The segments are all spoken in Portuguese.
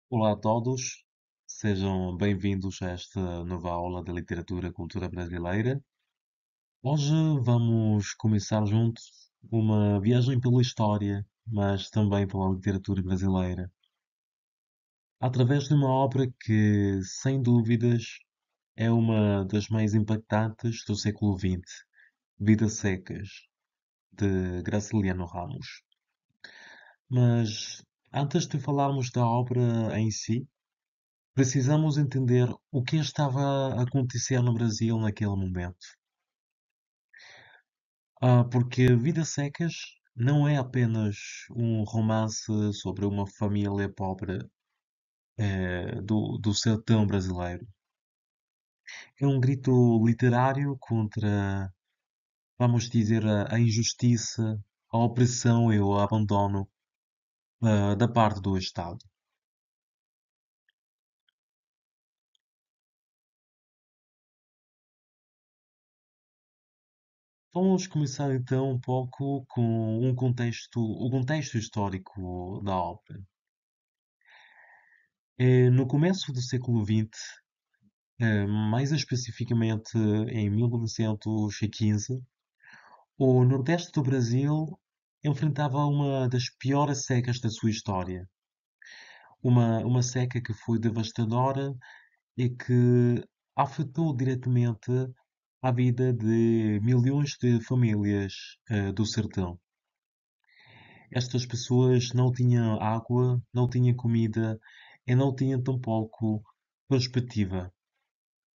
Olá a todos, sejam bem-vindos a esta nova aula de Literatura e Cultura Brasileira. Hoje vamos começar juntos uma viagem pela história, mas também pela literatura brasileira, através de uma obra que, sem dúvidas, é uma das mais impactantes do século XX, Vidas Secas, de Graciliano Ramos. Mas antes de falarmos da obra em si, precisamos entender o que estava a acontecer no Brasil naquele momento. Porque Vidas Secas não é apenas um romance sobre uma família pobre do sertão brasileiro. É um grito literário contra, vamos dizer, a injustiça, a opressão e o abandono da parte do Estado. Vamos começar então um pouco com o contexto histórico da obra. No começo do século XX, mais especificamente em 1915, o Nordeste do Brasil enfrentava uma das piores secas da sua história. Uma seca que foi devastadora e que afetou diretamente a vida de milhões de famílias, do sertão. Estas pessoas não tinham água, não tinham comida e não tinham tampouco perspectiva.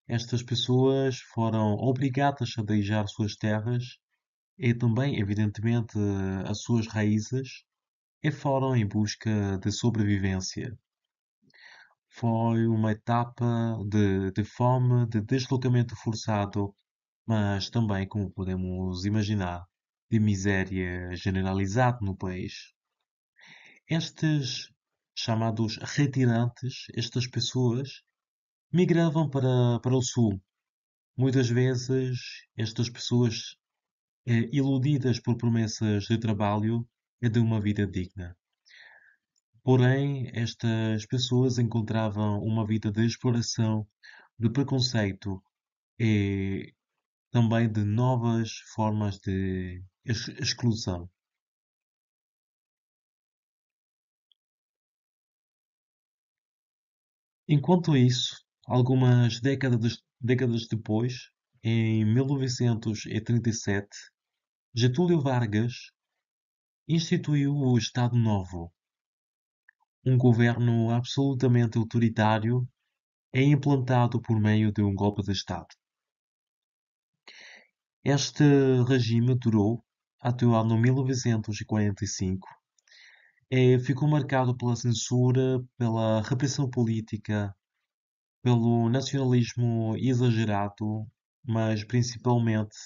Estas pessoas foram obrigadas a deixar suas terras e também, evidentemente, as suas raízes e foram em busca de sobrevivência. Foi uma etapa de fome, de deslocamento forçado, mas também, como podemos imaginar, de miséria generalizada no país. Estes chamados retirantes, estas pessoas, migravam para o sul. Muitas vezes, estas pessoas, iludidas por promessas de trabalho e de uma vida digna. Porém, estas pessoas encontravam uma vida de exploração, de preconceito e também de novas formas de exclusão. Enquanto isso, algumas décadas depois, em 1937, Getúlio Vargas instituiu o Estado Novo, um governo absolutamente autoritário é implantado por meio de um golpe de Estado. Este regime durou até o ano 1945 e ficou marcado pela censura, pela repressão política, pelo nacionalismo exagerado, mas principalmente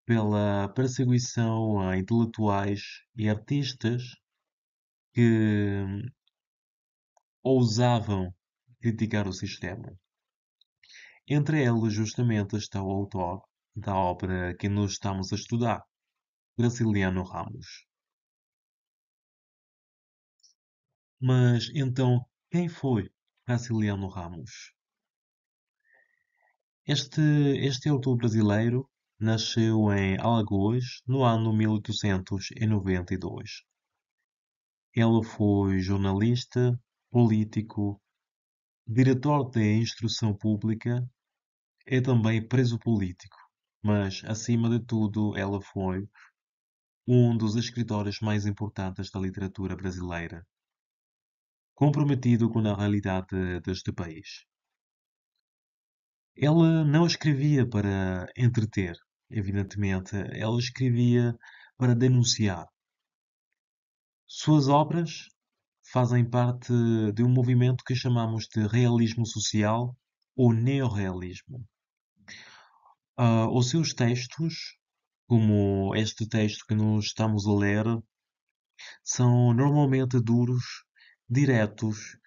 pela perseguição a intelectuais e artistas que ousavam criticar o sistema. Entre eles, justamente, está o autor da obra que nós estamos a estudar, Graciliano Ramos. Mas então, quem foi Graciliano Ramos? Este, este autor brasileiro nasceu em Alagoas no ano 1892. Ele foi jornalista, político, diretor de instrução pública e também preso político. Mas, acima de tudo, ela foi um dos escritores mais importantes da literatura brasileira, comprometido com a realidade deste país. Ele não escrevia para entreter, evidentemente, ele escrevia para denunciar. Suas obras fazem parte de um movimento que chamamos de realismo social ou neorrealismo. Os seus textos, como este texto que nós estamos a ler, são normalmente duros, diretos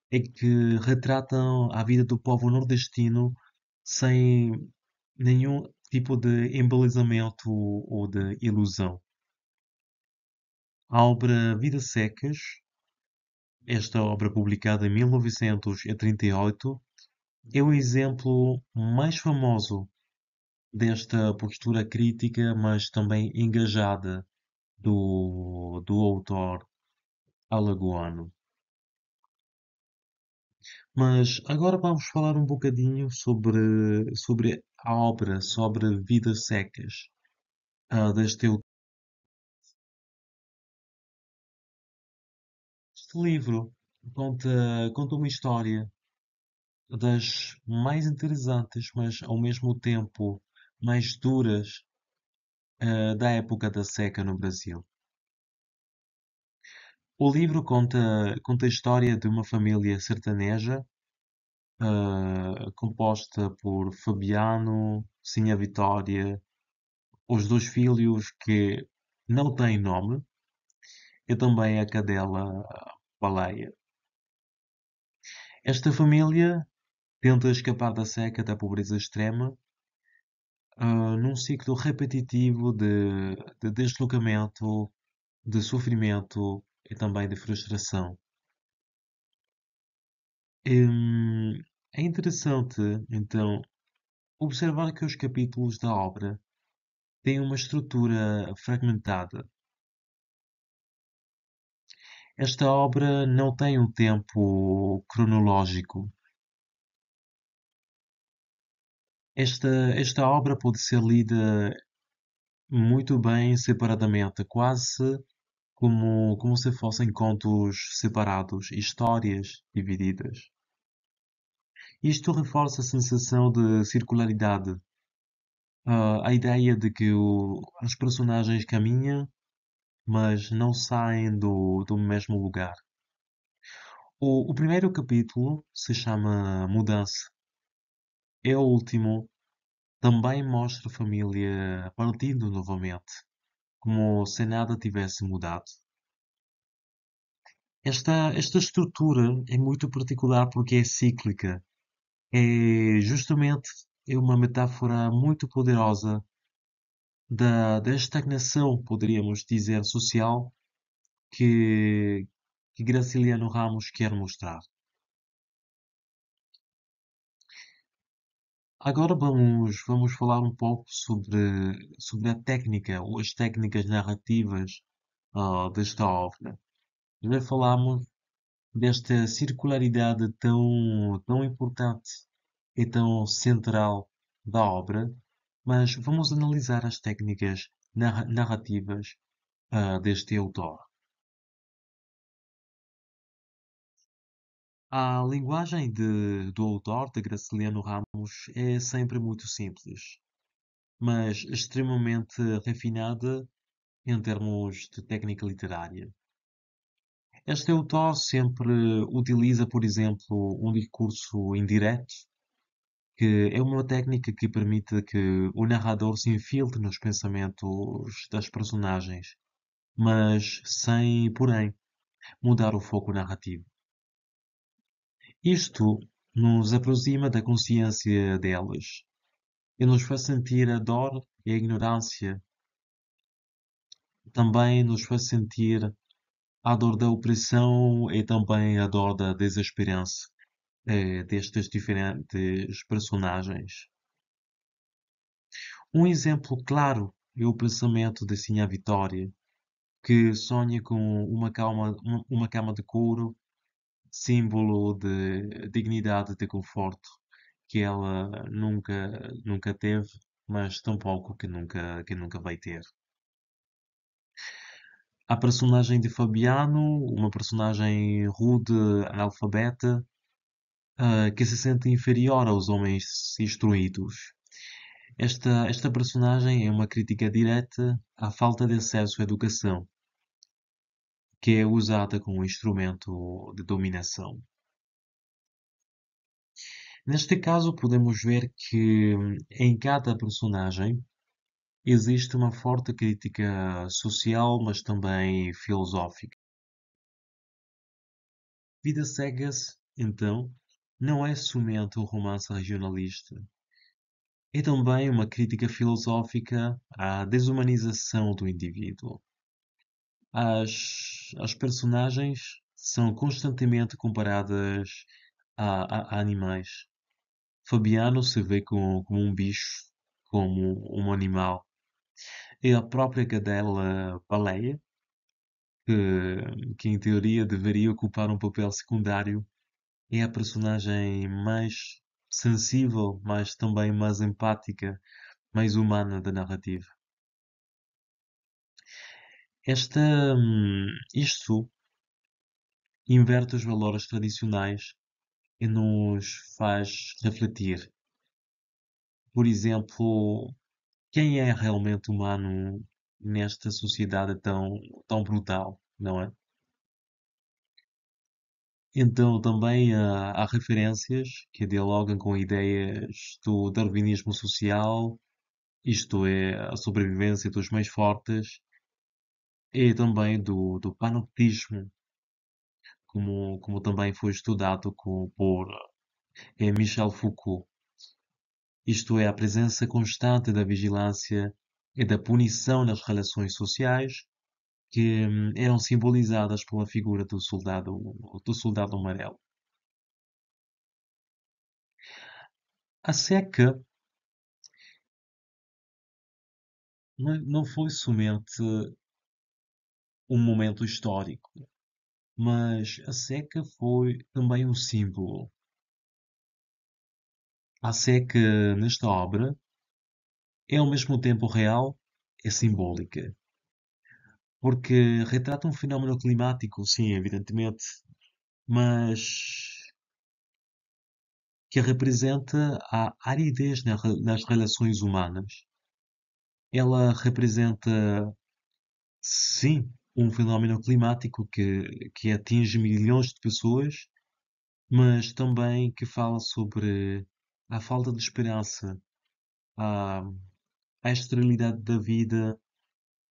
e que retratam a vida do povo nordestino sem nenhum tipo de embelezamento ou de ilusão. A obra Vidas Secas Esta obra, publicada em 1938, é o exemplo mais famoso desta postura crítica, mas também engajada do autor alagoano. Mas agora vamos falar um bocadinho sobre a obra, sobre Vidas Secas, deste autor. Este livro conta uma história das mais interessantes, mas ao mesmo tempo mais duras, da época da seca no Brasil. O livro conta a história de uma família sertaneja, composta por Fabiano, Sinha Vitória, os dois filhos que não têm nome, e também a cadela Baleia. Esta família tenta escapar da seca, da pobreza extrema, num ciclo repetitivo de deslocamento, de sofrimento e também de frustração. É interessante, então, observar que os capítulos da obra têm uma estrutura fragmentada. Esta obra não tem um tempo cronológico. Esta obra pode ser lida muito bem separadamente, quase como se fossem contos separados, histórias divididas. Isto reforça a sensação de circularidade, a ideia de que os personagens caminham, mas não saem do mesmo lugar. O primeiro capítulo se chama Mudança. É o último, também mostra a família partindo novamente, como se nada tivesse mudado. Esta estrutura é muito particular porque é cíclica. É justamente uma metáfora muito poderosa da estagnação, poderíamos dizer, social que Graciliano Ramos quer mostrar. Agora vamos falar um pouco sobre a técnica, ou as técnicas narrativas, desta obra. Já falámos desta circularidade tão importante e tão central da obra, mas vamos analisar as técnicas narrativas, deste autor. A linguagem do autor, de Graciliano Ramos, é sempre muito simples, mas extremamente refinada em termos de técnica literária. Este autor sempre utiliza, por exemplo, um discurso indireto, que é uma técnica que permite que o narrador se infiltre nos pensamentos das personagens, mas sem, porém, mudar o foco narrativo. Isto nos aproxima da consciência delas e nos faz sentir a dor e a ignorância. Também nos faz sentir a dor da opressão e também a dor da desesperança, destes diferentes personagens. Um exemplo claro é o pensamento de Sinha Vitória, que sonha com uma cama de couro, símbolo de dignidade e de conforto, que ela nunca teve, mas tampouco que nunca vai ter. A personagem de Fabiano, uma personagem rude, analfabeta, que se sente inferior aos homens instruídos. Esta personagem é uma crítica direta à falta de acesso à educação, que é usada como instrumento de dominação. Neste caso, podemos ver que em cada personagem existe uma forte crítica social, mas também filosófica. Vida Cegas, então, não é somente um romance regionalista. É também uma crítica filosófica à desumanização do indivíduo. As personagens são constantemente comparadas a animais. Fabiano se vê como um bicho, como um animal. E a própria cadela baleia, que em teoria deveria ocupar um papel secundário, é a personagem mais sensível, mas também mais empática, mais humana da narrativa. Isto inverte os valores tradicionais e nos faz refletir. Por exemplo, quem é realmente humano nesta sociedade tão brutal, não é? Então também há referências que dialogam com ideias do darwinismo social, isto é, a sobrevivência dos mais fortes, e também do panoptismo, como também foi estudado por Michel Foucault. Isto é, a presença constante da vigilância e da punição nas relações sociais que eram simbolizadas pela figura do soldado amarelo. A seca não foi somente um momento histórico, mas a seca foi também um símbolo. A seca nesta obra é ao mesmo tempo real e simbólica, porque retrata um fenómeno climático, sim, evidentemente, mas que representa a aridez nas relações humanas. Ela representa, sim, um fenómeno climático que atinge milhões de pessoas, mas também que fala sobre a falta de esperança, a, a esterilidade da vida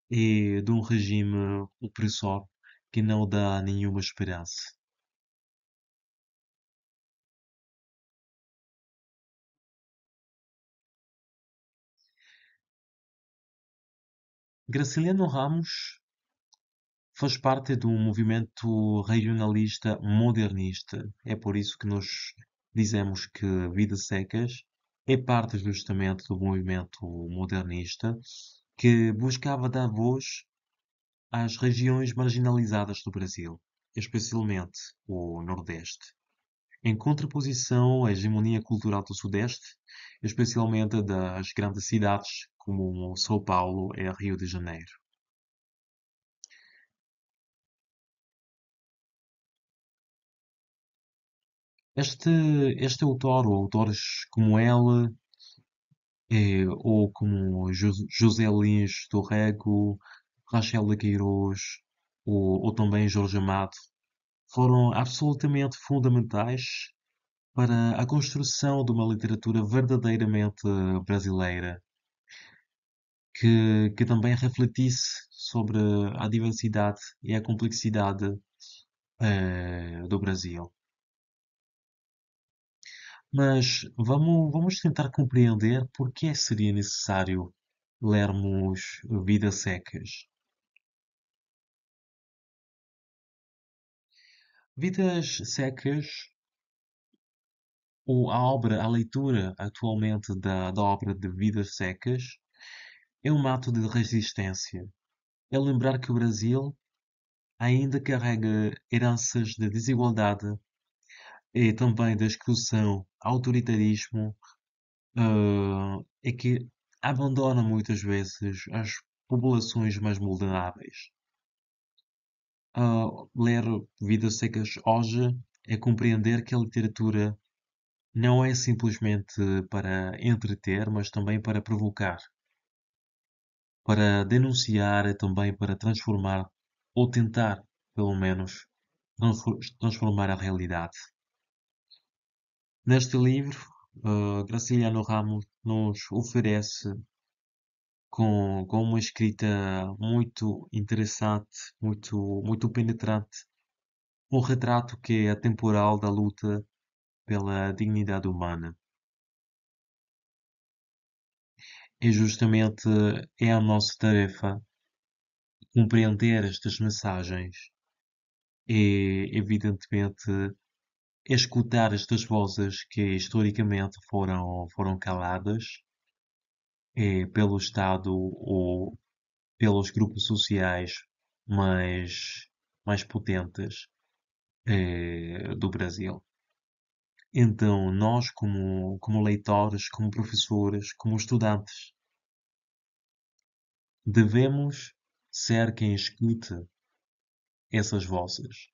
e de um regime opressor que não dá nenhuma esperança. Graciliano Ramos faz parte de um movimento regionalista modernista. É por isso que nós dizemos que Vidas Secas é parte justamente do movimento modernista que buscava dar voz às regiões marginalizadas do Brasil, especialmente o Nordeste, em contraposição à hegemonia cultural do Sudeste, especialmente das grandes cidades como São Paulo e Rio de Janeiro. Este, este autor, ou autores como ele, ou como José Lins do Rego, Rachel de Queiroz, ou também Jorge Amado, foram absolutamente fundamentais para a construção de uma literatura verdadeiramente brasileira, que também refletisse sobre a diversidade e a complexidade do Brasil. Mas vamos tentar compreender porque é que seria necessário lermos Vidas Secas. Vidas Secas, ou a leitura atualmente da obra de Vidas Secas, é um ato de resistência. É lembrar que o Brasil ainda carrega heranças de desigualdade e também de exclusão, autoritarismo, é que abandona muitas vezes as populações mais vulneráveis. Ler Vidas Secas hoje é compreender que a literatura não é simplesmente para entreter, mas também para provocar, para denunciar e também para transformar, ou tentar, pelo menos, transformar a realidade. Neste livro, Graciliano Ramos nos oferece, com uma escrita muito interessante, muito penetrante, um retrato que é atemporal da luta pela dignidade humana. E justamente é a nossa tarefa compreender estas mensagens é, evidentemente, escutar estas vozes que historicamente foram caladas pelo Estado ou pelos grupos sociais mais, mais potentes do Brasil. Então, nós, como leitores, como professores, como estudantes, devemos ser quem escute essas vozes.